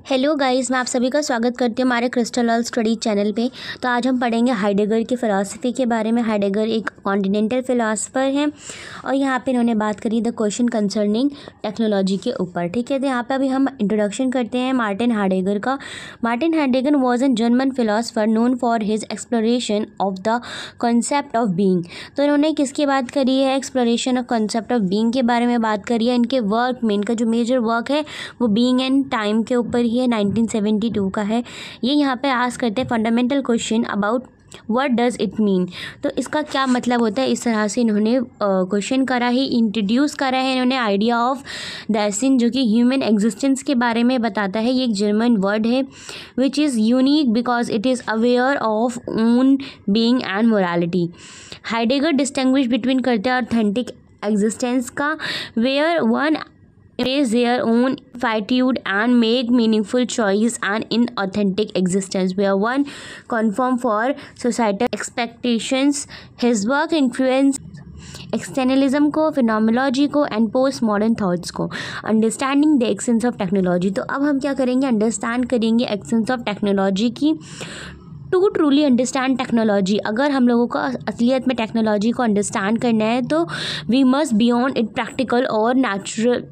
Hello guys, मैं आप सभी का स्वागत करती हूँ हमारे क्रिस्टल ऑल स्टडी चैनल पे। तो आज हम पढ़ेंगे हाइडेगर की फ़िलासफ़ी के बारे में। हाइडेगर एक कॉन्टिनेंटल फ़िलासफ़र हैं और यहाँ पे इन्होंने बात करी द क्वेश्चन कंसर्निंग टेक्नोलॉजी के ऊपर। ठीक है, तो यहाँ पे अभी हम इंट्रोडक्शन करते हैं मार्टिन हाइडेगर का। Martin Heidegger was an German philosopher known for his exploration of the concept of being. तो इन्होंने किसकी बात करी है? Exploration of concept of being के बारे में बात करी है। इनके वर्क में इनका जो मेजर वर्क है वो बीइंग एंड टाइम के ऊपर ही है, 1972 का है। ये यहाँ पे आस्क करते हैं fundamental question about what does it mean. तो इसका क्या मतलब होता है, इस तरह से इन्होंने क्वेश्चन करा ही, इंट्रोड्यूस करा है इन्होंने आइडिया ऑफ दैसिन, जो कि ह्यूमन एग्जिस्टेंस के बारे में बताता है। ये एक जर्मन वर्ड है which is unique because it is aware of own being and morality. Heidegger distinguish between करते हैं ऑथेंटिक एग्जिस्टेंस का, where one embrace their own finitude and make meaningful choice, and inauthentic existence where one conform for societal expectations. His work influenced externalism को, phenomenology को and post modern thoughts को। Understanding the essence of technology. तो अब हम क्या करेंगे? Understand करेंगे essence of technology की। टू ट्रूली अंडरस्टैंड टेक्नोलॉजी, अगर हम लोगों को असलियत में टेक्नोलॉजी को अंडरस्टैंड करना है तो we must beyond it practical और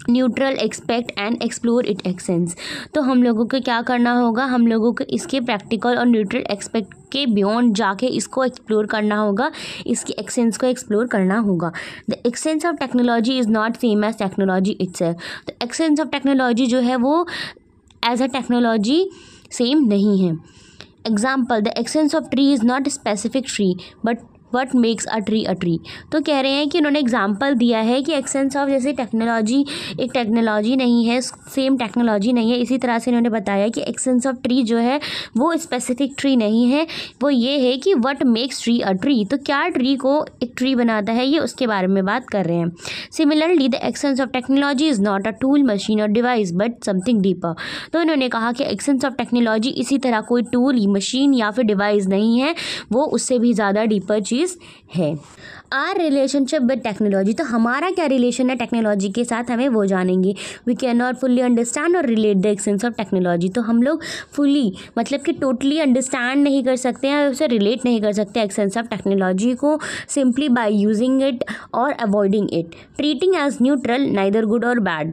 neutral expect and explore it essence. तो हम लोगों को क्या करना होगा? हम लोगों को इसके प्रैक्टिकल और न्यूट्रल एक्सपेक्ट के बियॉन्ड जाके इसको एक्सप्लोर करना होगा, इसके एक्सेंस को एक्सप्लोर करना होगा। The essence of technology is not same as technology itself. तो एक्सेंस ऑफ टेक्नोलॉजी जो है वो एज अ टेक्नोलॉजी सेम नहीं है। Example, the essence of tree is not specific tree but what makes a tree. तो कह रहे हैं कि उन्होंने एग्जाम्पल दिया है कि एक्सेंस ऑफ जैसे टेक्नोलॉजी एक टेक्नोलॉजी नहीं है, सेम टेक्नोलॉजी नहीं है, इसी तरह से इन्होंने बताया कि एक्सेंस ऑफ ट्री जो है वो स्पेसिफिक ट्री नहीं है, वो ये है कि what makes tree a tree. तो क्या ट्री को एक ट्री बनाता है, ये उसके बारे में बात कर रहे हैं। Similarly the essence of technology is not a tool, machine और डिवाइस बट समथिंग डीपर। तो इन्होंने कहा कि एक्सेंस ऑफ टेक्नोलॉजी इसी तरह कोई टूल, मशीन या फिर डिवाइस नहीं है, वो उससे भी ज़्यादा डीपर चीज़ है। Our relationship with technology. तो हमारा क्या रिलेशन है टेक्नोलॉजी के साथ, हमें वो जानेंगे। We can not fully understand और relate the essence of technology. तो हम लोग फुल्ली मतलब कि टोटली अंडरस्टैंड नहीं कर सकते हैं, उसे रिलेट नहीं कर सकते एक्सेंस ऑफ टेक्नोलॉजी को, सिंपली बाय यूजिंग इट और avoiding it. Treating as neutral, neither good और bad.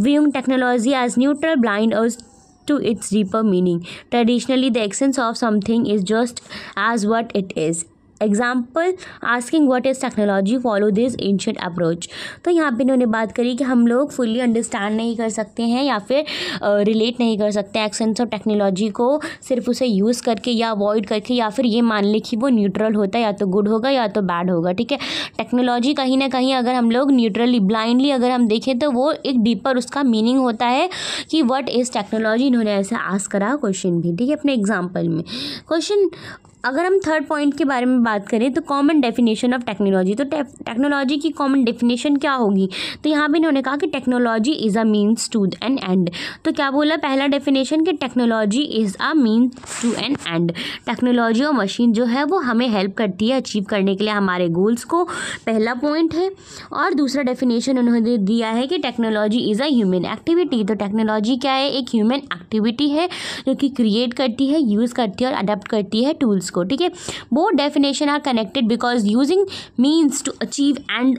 Viewing technology as neutral blind us to its deeper meaning. Traditionally, the essence of something is just as what it is. Example, asking what is technology, follow this ancient approach. तो यहाँ पे इन्होंने बात करी कि हम लोग fully understand नहीं कर सकते हैं या फिर रिलेट नहीं कर सकते एक्सेंस ऑफ टेक्नोलॉजी को सिर्फ उसे यूज़ करके या अवॉइड करके, या फिर ये मान ले कि वो न्यूट्रल होता है, या तो गुड होगा या तो बैड होगा। ठीक है, टेक्नोलॉजी कहीं ना कहीं अगर हम लोग न्यूट्रली ब्लाइंडली अगर हम देखें तो वो एक डीपर उसका मीनिंग होता है कि व्हाट इज़ टेक्नोलॉजी। इन्होंने ऐसा आस्क करा क्वेश्चन भी। ठीक है, अपने एग्जाम्पल में क्वेश्चन। अगर हम थर्ड पॉइंट के बारे में बात करें तो कॉमन डेफिनेशन ऑफ टेक्नोलॉजी। तो टेक्नोलॉजी की कॉमन डेफिनेशन क्या होगी? तो यहाँ भी इन्होंने कहा कि technology is a means to an end. तो क्या बोला पहला डेफिनेशन कि technology is a means to an end. Technology और मशीन जो है वो हमें हेल्प करती है अचीव करने के लिए हमारे गोल्स को, पहला पॉइंट है। और दूसरा डेफिनेशन उन्होंने दिया है कि technology is a human activity. तो टेक्नोलॉजी क्या है? एक ह्यूमन एक्टिविटी है जो कि क्रिएट करती है, यूज़ करती है और अडेप्ट करती है टूल्स को। ठीक है, both definition are connected because using means to achieve end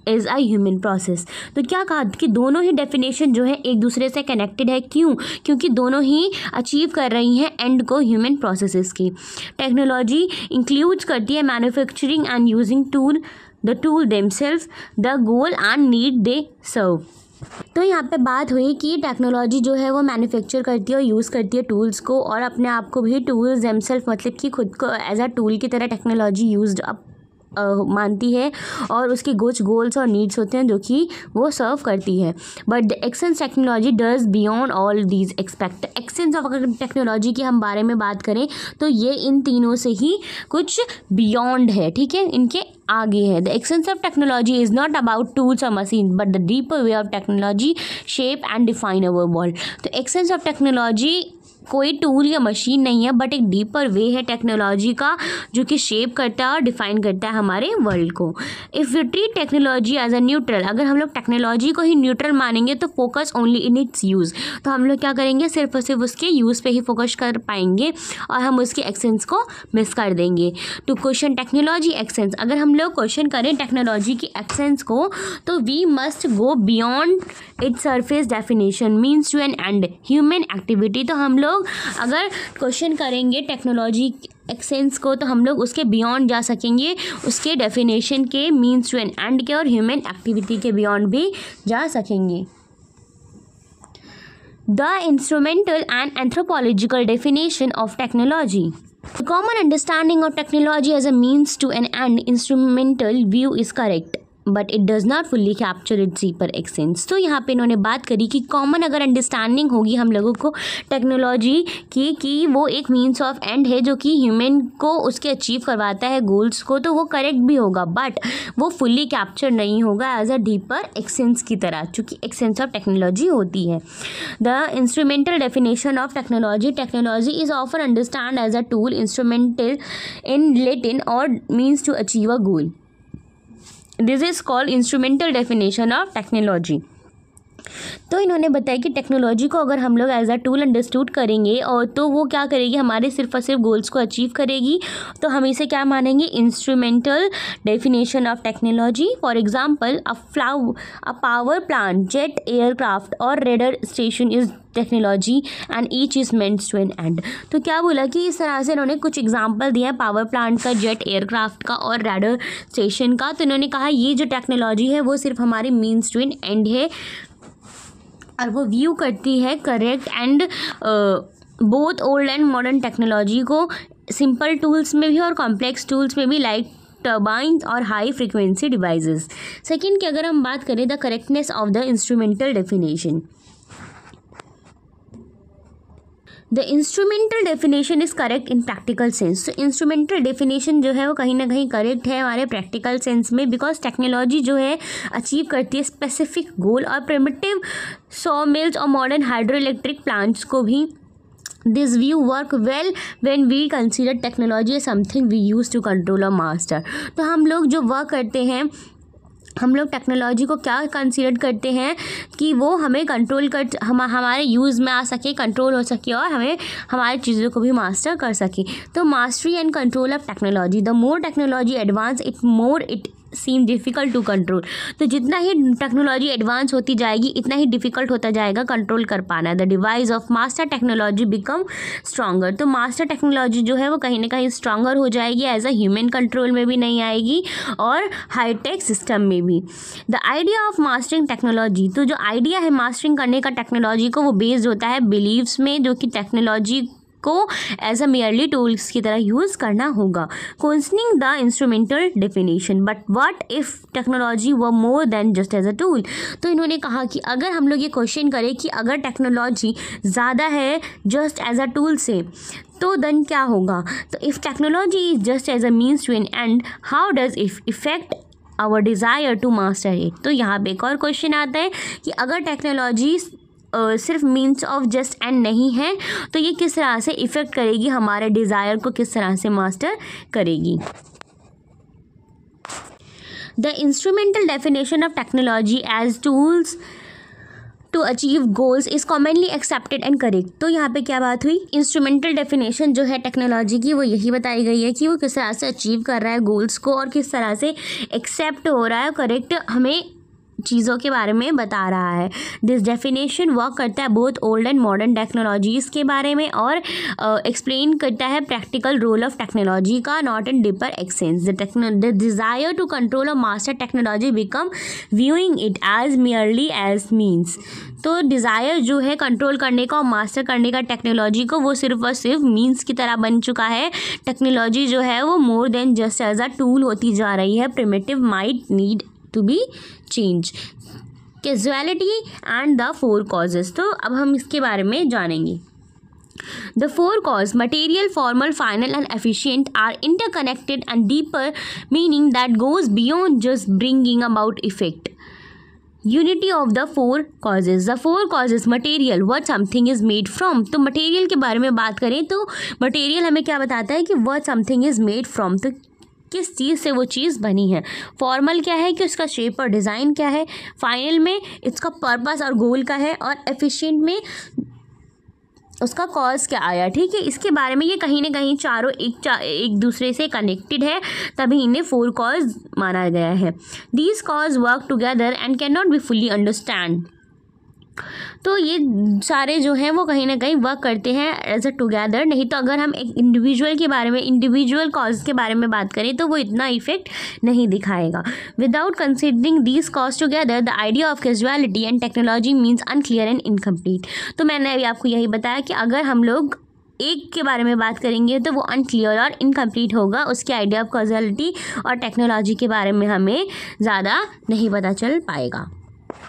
is a human process. तो क्या कहा कि दोनों ही डेफिनेशन जो है एक दूसरे से कनेक्टेड है। क्यों? क्योंकि दोनों ही अचीव कर रही हैं एंड को, ह्यूमन प्रोसेसेस की। टेक्नोलॉजी इंक्लूड्स करती है manufacturing and using tool, the tool themselves, the goal and need they serve. तो यहाँ पे बात हुई कि टेक्नोलॉजी जो है वो मैन्युफैक्चर करती है और यूज़ करती है टूल्स को, और अपने आप को भी टूल्स देमसेल्फ मतलब कि खुद को एज अ टूल की तरह टेक्नोलॉजी यूज्ड मानती है, और उसके कुछ गोल्स और नीड्स होते हैं जो कि वो सर्व करती है। But the essence technology does beyond all these expect. Essence of अगर टेक्नोलॉजी की हम बारे में बात करें तो ये इन तीनों से ही कुछ बियॉन्ड है। ठीक है, इनके आगे है। The essence of technology is not about tools और machine but the deeper way of technology shape and define our world. तो एक्सेंस ऑफ टेक्नोलॉजी कोई टूल या मशीन नहीं है, बट एक डीपर वे है टेक्नोलॉजी का जो कि शेप करता है और डिफाइन करता है हमारे वर्ल्ड को। If you treat technology as a neutral, अगर हम लोग टेक्नोलॉजी को ही न्यूट्रल मानेंगे तो focus only in its use, तो हम लोग क्या करेंगे, सिर्फ और सिर्फ उसके यूज़ पे ही फोकस कर पाएंगे और हम उसके एक्सेंस को मिस कर देंगे। टू क्वेश्चन टेक्नोलॉजी एक्सेंस, अगर हम लोग क्वेश्चन करें टेक्नोलॉजी की एक्सेंस को तो we must go beyond its surface definition means to an end human activity. तो हम लोग अगर क्वेश्चन करेंगे टेक्नोलॉजी एक्सेंस को तो हम लोग उसके बियॉन्ड जा सकेंगे, उसके डेफिनेशन के, मीन्स टू एन एंड के और ह्यूमन एक्टिविटी के बियॉन्ड भी जा सकेंगे। The instrumental and anthropological definition of technology, the common understanding of technology as a means to an end instrumental view is correct, but it does not fully capture its deeper essence. तो यहाँ पे इन्होंने बात करी कि common अगर understanding होगी हम लोगों को टेक्नोलॉजी की कि वो एक मीन्स ऑफ एंड है जो कि ह्यूमन को उसके अचीव करवाता है गोल्स को, तो वो करेक्ट भी होगा, बट वो फुल्ली कैप्चर नहीं होगा एज अ डीपर एक्सेंस की तरह, चूँकि एक्सेंस ऑफ टेक्नोलॉजी होती है। The instrumental definition of technology, technology is often understand as a tool instrumental in Latin और means to achieve a goal. This is called instrumental definition of technology. तो इन्होंने बताया कि टेक्नोलॉजी को अगर हम लोग एज अ टूल अंडरस्टूड करेंगे और तो वो क्या करेगी, हमारे सिर्फ और सिर्फ गोल्स को अचीव करेगी, तो हम इसे क्या मानेंगे, instrumental definition of technology. For example a power plant, jet aircraft और radar station is technology and each is meant to an end. तो क्या बोला कि इस तरह से इन्होंने कुछ एग्जांपल दिए हैं पावर प्लांट का, जेट एयरक्राफ्ट का और रेडर स्टेशन का। तो इन्होंने कहा ये जो टेक्नोलॉजी है वो सिर्फ हमारी मीन्स टू एन एंड है और वो व्यू करती है correct and both old and modern technology को, सिंपल टूल्स में भी और कॉम्प्लेक्स टूल्स में भी, लाइक टर्बाइंस और हाई फ्रीक्वेंसी डिवाइसेस। सेकंड की अगर हम बात करें the correctness of the instrumental definition, the instrumental definition is correct in practical sense. तो इंस्ट्रूमेंटल डेफिनेशन जो है वो कहीं ना कहीं करेक्ट है हमारे प्रैक्टिकल सेंस में, बिकॉज टेक्नोलॉजी जो है अचीव करती है स्पेसिफिक गोल, और प्रिमिटिव सॉ मिल्स और मॉडर्न हाइड्रो इलेक्ट्रिक प्लांट्स को भी this view work well when we consider technology as something we use to control और मास्टर। तो हम लोग जो वर्क करते हैं, हम लोग टेक्नोलॉजी को क्या कंसीडर करते हैं कि वो हमें कंट्रोल कर, हमारे यूज़ में आ सके, कंट्रोल हो सके और हमें हमारी चीज़ों को भी मास्टर कर सके। तो mastery and control of technology, the more technology advance it more it seem difficult to control. तो जितना ही टेक्नोलॉजी एडवांस होती जाएगी इतना ही डिफ़िकल्ट होता जाएगा कंट्रोल कर पाना। The device of master technology become stronger. तो मास्टर टेक्नोलॉजी जो है वो कहीं ना कहीं स्ट्रॉन्गर हो जाएगी, एज अ ह्यूमन कंट्रोल में भी नहीं आएगी और हाईटेक सिस्टम में भी। The idea of mastering technology, तो जो आइडिया है मास्टरिंग करने का टेक्नोलॉजी को, वो बेस्ड होता है बिलीव्स में, जो कि टेक्नोलॉजी को एज अ मेयरली टूल्स की तरह यूज़ करना होगा। Questioning the instrumental definition, but what if technology व more than just as a tool. तो इन्होंने कहा कि अगर हम लोग ये क्वेश्चन करें कि अगर टेक्नोलॉजी ज़्यादा है जस्ट एज अ टूल से, तो देन क्या होगा। तो if technology is just as a means to an end, how does if effect our desire to master it. तो यहाँ पे एक और क्वेश्चन आता है कि अगर टेक्नोलॉजी सिर्फ मीन्स ऑफ जस्ट एंड नहीं है तो ये किस तरह से इफ़ेक्ट करेगी, हमारे डिज़ायर को किस तरह से मास्टर करेगी। The instrumental definition of technology as tools to achieve goals is commonly accepted and correct. तो यहाँ पे क्या बात हुई, इंस्ट्रूमेंटल डेफिनेशन जो है टेक्नोलॉजी की वो यही बताई गई है कि वो किस तरह से अचीव कर रहा है गोल्स को और किस तरह से एक्सेप्ट हो रहा है, करेक्ट हमें चीज़ों के बारे में बता रहा है। दिस डेफिनेशन वर्क करता है both old and modern technologies के बारे में और एक्सप्लेन करता है प्रैक्टिकल रोल ऑफ टेक्नोलॉजी का, not in deeper essence. The desire to control और master technology become viewing it as merely as means. तो डिज़ायर जो है कंट्रोल करने का और मास्टर करने का टेक्नोलॉजी को, वो सिर्फ और सिर्फ मीन्स की तरह बन चुका है। टेक्नोलॉजी जो है वो more than just as a tool होती जा रही है। Primitive might need to be change. Causality and the four causes, तो अब हम इसके बारे में जानेंगे। The four causes, material, formal, final and efficient, are interconnected and deeper meaning that goes beyond just bringing about effect. Unity of the four causes, the four causes material what something is made from. तो material के बारे में बात करें तो material हमें क्या बताता है कि what something is made from, तो किस चीज़ से वो चीज़ बनी है। फॉर्मल क्या है कि उसका शेप और डिज़ाइन क्या है, फाइनल में इसका पर्पस और गोल का है, और एफिशिएंट में उसका कॉज क्या आया। ठीक है, इसके बारे में ये कहीं ना कहीं चारों एक दूसरे से कनेक्टेड है, तभी इन्हें फोर कॉज माना गया है। These cause work together and can not be fully understand. तो ये सारे जो हैं वो कहीं ना कहीं वर्क करते हैं एज अ टुगेदर, नहीं तो अगर हम एक इंडिविजुअल के बारे में, इंडिविजुअल कॉज के बारे में बात करें तो वो इतना इफेक्ट नहीं दिखाएगा। Without considering these cause together the idea of casualty and technology means unclear and incomplete. तो मैंने अभी आपको यही बताया कि अगर हम लोग एक के बारे में बात करेंगे तो वो अनक्लियर और इनकम्प्लीट होगा, उसके आइडिया ऑफ कॉजुअलिटी और टेक्नोलॉजी के बारे में हमें ज़्यादा नहीं पता चल पाएगा।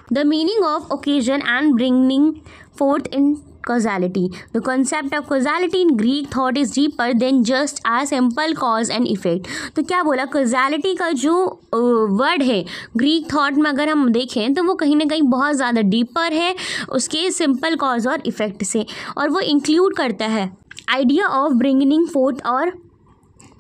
The meaning of occasion and bringing forth in causality. The concept of causality in Greek thought is deeper than just a simple cause and effect. तो क्या बोला, causality का जो वर्ड है ग्रीक थॉट में अगर हम देखें तो वो कहीं ना कहीं बहुत ज़्यादा डीपर है उसके सिंपल कॉज और इफ़ेक्ट से, और वो इंक्लूड करता है आइडिया ऑफ ब्रिंगिंग फोर्थ और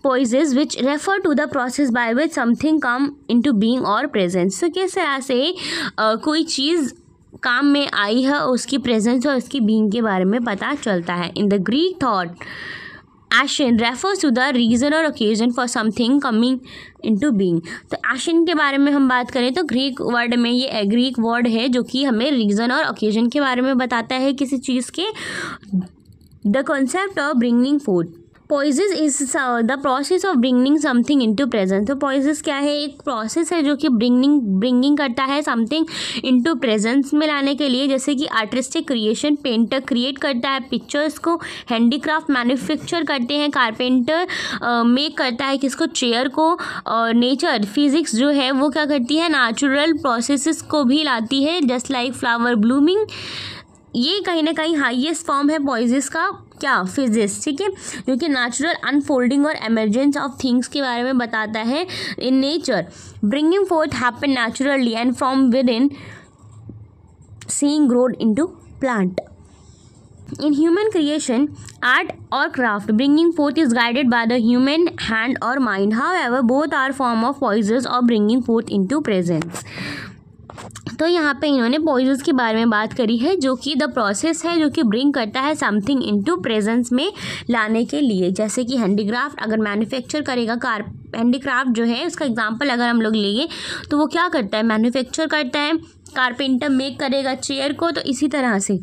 poises which refer to the process by which something come into being or presence। तो किस तरह से कोई चीज़ काम में आई है, उसकी प्रेजेंस और उसकी बीइंग के बारे में पता चलता है। इन द ग्रीक थॉट एशन रेफर्स टू द रीज़न और occasion for something coming into being. तो एशन के बारे में हम बात करें तो ग्रीक वर्ड में ये ग्रीक वर्ड है जो कि हमें रीज़न और ओकेजन के बारे में बताता है किसी चीज़ के। The concept of bringing forth, पोइसेस is the process of bringing something into presence. तो पोइसेस क्या है, एक प्रोसेस है जो कि ब्रिंगिंग करता है समथिंग इनटू प्रेजेंस में लाने के लिए, जैसे कि आर्टिस्टिक क्रिएशन, पेंटर क्रिएट करता है पिक्चर्स को, हैंडीक्राफ्ट मैन्युफैक्चर करते हैं, कारपेंटर मेक करता है किसको, चेयर को, और नेचर फिजिक्स जो है वो क्या करती है, नेचुरल प्रोसेसेस को भी लाती है, जस्ट लाइक फ्लावर ब्लूमिंग। ये कहीं ना कहीं हाईएस्ट फॉर्म है पॉइसेस का, क्या, फिजिक्स। ठीक है, जो कि नेचुरल अनफोल्डिंग और एमरजेंस ऑफ थिंग्स के बारे में बताता है। In nature bringing fourth happen naturally and from with in seeing growed into plant. In human creation, art or craft, bringing forth is guided by the human hand or mind. However, both are form of poises or bringing forth into presence. तो यहाँ पे इन्होंने पॉइजेस के बारे में बात करी है, जो कि द प्रोसेस है जो कि ब्रिंग करता है समथिंग इनटू प्रेजेंस में लाने के लिए। जैसे कि हैंडीक्राफ्ट अगर मैन्युफैक्चर करेगा, हैंडीक्राफ्ट जो है उसका एग्जांपल अगर हम लोग लेंगे तो वो क्या करता है, मैन्युफैक्चर करता है, कारपेंटर मेक करेगा चेयर को। तो इसी तरह से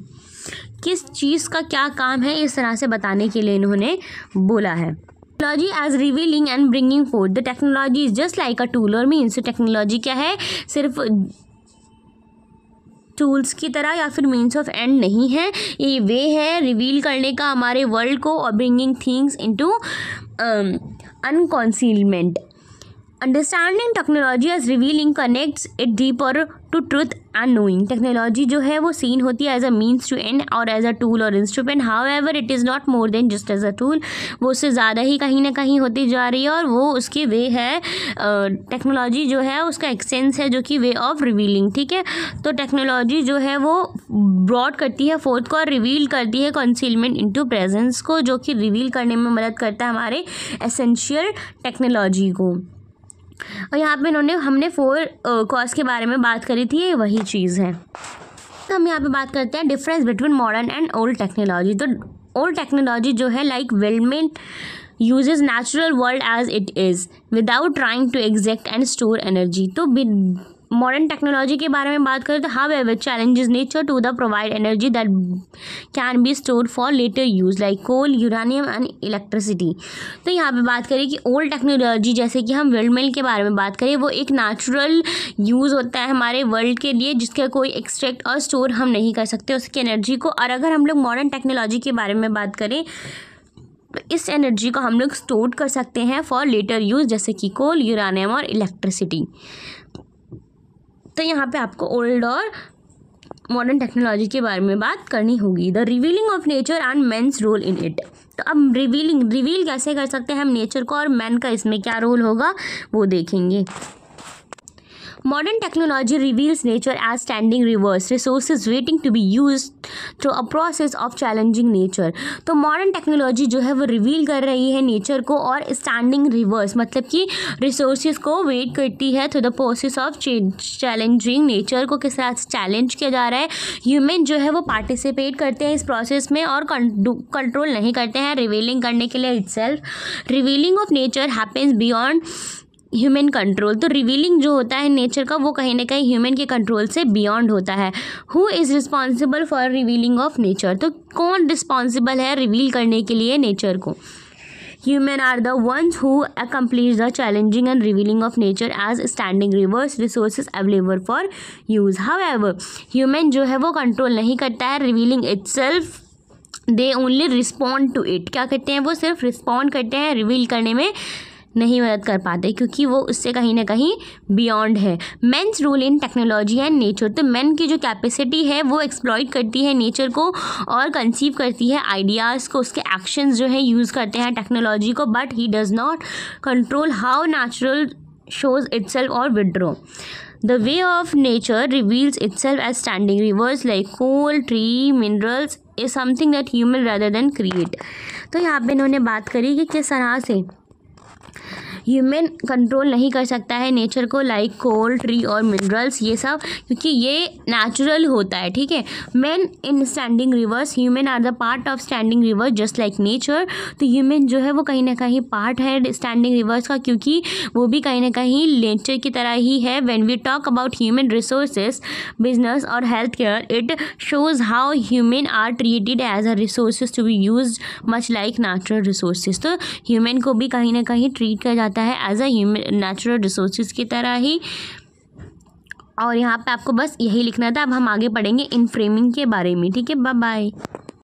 किस चीज़ का क्या काम है, इस तरह से बताने के लिए इन्होंने बोला है। Technology as revealing and bringing forth, the technology is just like a tool और मीन्स। टेक्नोलॉजी क्या है, सिर्फ टूल्स की तरह या फिर मीन्स ऑफ एंड नहीं है, ये वे है रिवील करने का हमारे वर्ल्ड को, और bringing things into unconcealment. Understanding technology as revealing connects it deeper to truth and knowing. Technology जो है वो सीन होती है as a means to end और एज अ टूल और instrument. However it is not more than just as a tool, वो उससे ज़्यादा ही कहीं ना कहीं होती जा रही है, और वो उसकी वे है, टेक्नोलॉजी जो है उसका एक्सटेंस है जो कि वे ऑफ रिवीलिंग। ठीक है, तो टेक्नोलॉजी जो है वो ब्रॉड करती है फोर्थ को और रिवील करती है कंसीलमेंट इनटू प्रेजेंस को, जो कि रिवील करने में मदद करता है हमारे एसेंशियल टेक्नोलॉजी को। और यहाँ पे हमने फोर कॉज के बारे में बात करी थी, ये वही चीज़ है। तो हम यहाँ पे बात करते हैं difference between modern and old technology. तो ओल्ड टेक्नोलॉजी जो है like वेलमेंट uses natural world as it is without trying to exact and store energy। तो मॉडर्न टेक्नोलॉजी के बारे में बात करें तो however challenges nature to the provide energy that can be stored for later use like coal, uranium and electricity। तो यहाँ पे बात करें कि ओल्ड टेक्नोलॉजी जैसे कि हम वर्ल्ड मिल के बारे में बात करें, वो एक नेचुरल यूज़ होता है हमारे वर्ल्ड के लिए, जिसका कोई एक्सट्रैक्ट और स्टोर हम नहीं कर सकते उसकी एनर्जी को। और अगर हम लोग मॉडर्न टेक्नोलॉजी के बारे में बात करें तो इस एनर्जी को हम लोग स्टोर कर सकते हैं फॉर लेटर यूज़, जैसे कि कोल, यूरेनियम और इलेक्ट्रिसिटी। तो यहाँ पे आपको ओल्ड और मॉडर्न टेक्नोलॉजी के बारे में बात करनी होगी। The revealing of nature and man's role in it. तो अब रिवील कैसे कर सकते हैं हम नेचर को, और मैन का इसमें क्या रोल होगा वो देखेंगे। Modern technology reveals nature as standing rivers, resources waiting to be used through a process of challenging nature. तो मॉडर्न टेक्नोलॉजी जो है वो रिवील कर रही है नेचर को और स्टैंडिंग रिवर्स मतलब कि रिसोर्सेज को वेट करती है through the process of challenging nature को किस तरह से चैलेंज किया जा रहा है. ह्यूमन जो है वो पार्टिसिपेट करते हैं इस प्रोसेस में और कंट्रोल नहीं करते हैं रिवीलिंग करने के लिए itself. Revealing of nature happens beyond human control. तो रिवीलिंग जो होता है नेचर का वो कहीं ना कहीं ह्यूमन के कंट्रोल से बियॉन्ड होता है. Who is responsible for revealing of nature. तो कौन रिस्पॉन्सिबल है रिवील करने के लिए नेचर को. Human are the ones who accomplish the challenging and revealing of nature as standing rivers, resources available for use. However, human जो है वो कंट्रोल नहीं करता है revealing itself. They only respond to it. क्या करते हैं वो सिर्फ रिस्पॉन्ड करते हैं रिवील करने में नहीं मदद कर पाते क्योंकि वो उससे कहीं ना कहीं बियॉन्ड है. Men's role in technology and nature. तो मेन की जो कैपेसिटी है वो एक्सप्लॉइट करती है नेचर को और कंसीव करती है आइडियाज़ को. उसके एक्शंस जो है यूज़ करते हैं टेक्नोलॉजी को but he does not control how natural shows itself और withdraw. The way of nature reveals itself as standing rivers like coal, tree, minerals is something that human rather than create. तो यहाँ पे इन्होंने बात करी कि किस तरह से ह्यूमन कंट्रोल नहीं कर सकता है नेचर को लाइक कोल ट्री और मिनरल्स ये सब क्योंकि ये नेचुरल होता है. ठीक है. Man in standing rivers. Human are the part of standing rivers just like nature. तो ह्यूमन जो है वो कहीं ना कहीं पार्ट है स्टैंडिंग रिवर्स का क्योंकि वो भी कहीं ना कहीं नेचर की तरह ही है. When we talk about human resources business और health care it shows how human are treated as a resources to be use much like natural resources. तो ह्यूमन को भी कहीं ना कहीं ट्रीट किया जाता है as a human natural resources की तरह ही. और यहाँ पे आपको बस यही लिखना था. अब हम आगे पढ़ेंगे इन फ्रेमिंग के बारे में. ठीक है. Bye bye.